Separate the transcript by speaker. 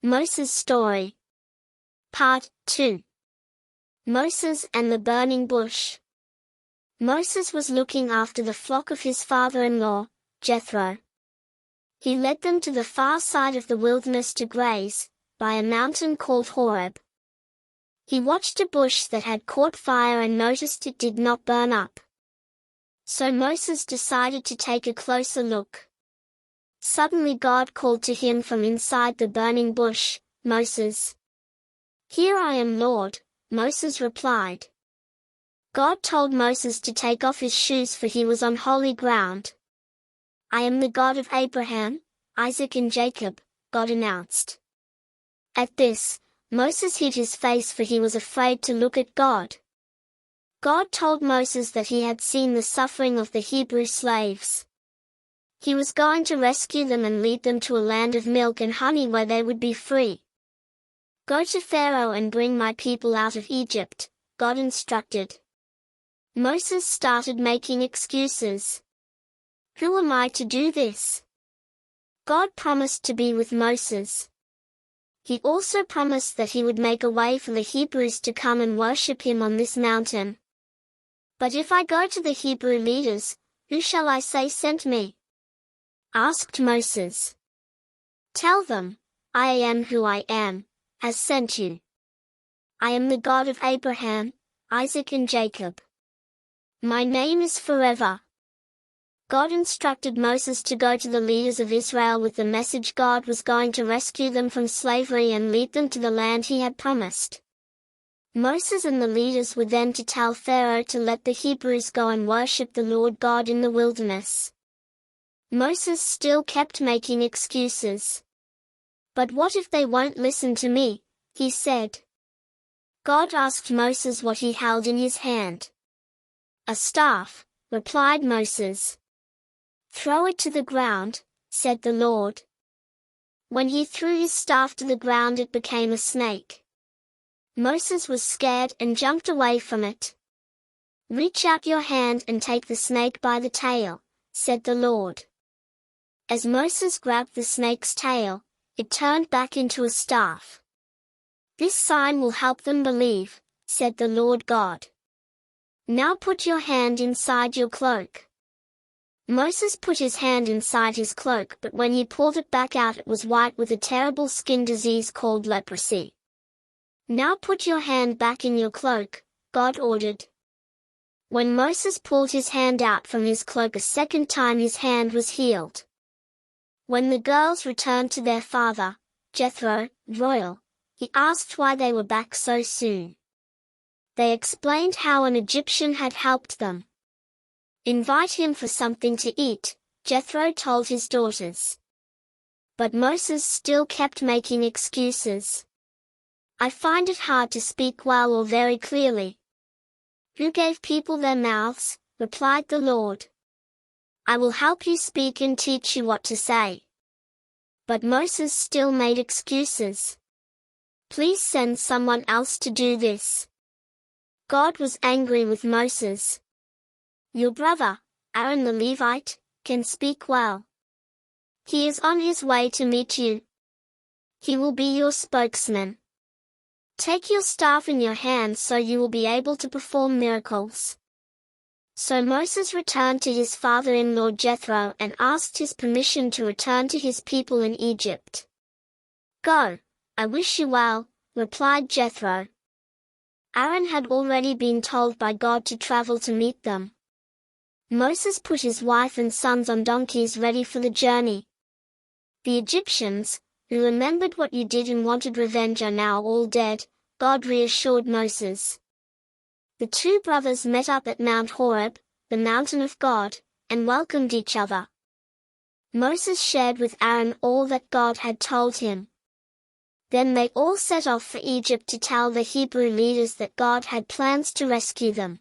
Speaker 1: Moses' story. Part 2. Moses and the burning bush. Moses was looking after the flock of his father-in-law, Jethro. He led them to the far side of the wilderness to graze, by a mountain called Horeb. He watched a bush that had caught fire and noticed it did not burn up. So Moses decided to take a closer look. Suddenly God called to him from inside the burning bush, "Moses." "Here I am, Lord," Moses replied. God told Moses to take off his shoes for he was on holy ground. "I am the God of Abraham, Isaac and Jacob," God announced. At this, Moses hid his face for he was afraid to look at God. God told Moses that he had seen the suffering of the Hebrew slaves. He was going to rescue them and lead them to a land of milk and honey where they would be free. "Go to Pharaoh and bring my people out of Egypt," God instructed. Moses started making excuses. "Who am I to do this?" God promised to be with Moses. He also promised that he would make a way for the Hebrews to come and worship him on this mountain. "But if I go to the Hebrew leaders, who shall I say sent me?" asked Moses. "Tell them, I am who I am, has sent you. I am the God of Abraham, Isaac and Jacob. My name is forever." God instructed Moses to go to the leaders of Israel with the message God was going to rescue them from slavery and lead them to the land he had promised. Moses and the leaders were then to tell Pharaoh to let the Hebrews go and worship the Lord God in the wilderness. Moses still kept making excuses. "But what if they won't listen to me?" he said. God asked Moses what he held in his hand. "A staff," replied Moses. "Throw it to the ground," said the Lord. When he threw his staff to the ground it became a snake. Moses was scared and jumped away from it. "Reach out your hand and take the snake by the tail," said the Lord. As Moses grabbed the snake's tail, it turned back into a staff. "This sign will help them believe," said the Lord God. "Now put your hand inside your cloak." Moses put his hand inside his cloak, but when he pulled it back out it was white with a terrible skin disease called leprosy. "Now put your hand back in your cloak," God ordered. When Moses pulled his hand out from his cloak a second time his hand was healed. When the girls returned to their father, Jethro, royal, he asked why they were back so soon. They explained how an Egyptian had helped them. "Invite him for something to eat," Jethro told his daughters. But Moses still kept making excuses. "I find it hard to speak well or very clearly." "Who gave people their mouths?" replied the Lord. "I will help you speak and teach you what to say." But Moses still made excuses. "Please send someone else to do this." God was angry with Moses. "Your brother, Aaron the Levite, can speak well. He is on his way to meet you. He will be your spokesman. Take your staff in your hand so you will be able to perform miracles." So Moses returned to his father-in-law Jethro and asked his permission to return to his people in Egypt. "Go, I wish you well," replied Jethro. Aaron had already been told by God to travel to meet them. Moses put his wife and sons on donkeys ready for the journey. "The Egyptians, who remembered what you did and wanted revenge are now all dead," God reassured Moses. The two brothers met up at Mount Horeb, the mountain of God, and welcomed each other. Moses shared with Aaron all that God had told him. Then they all set off for Egypt to tell the Hebrew leaders that God had plans to rescue them.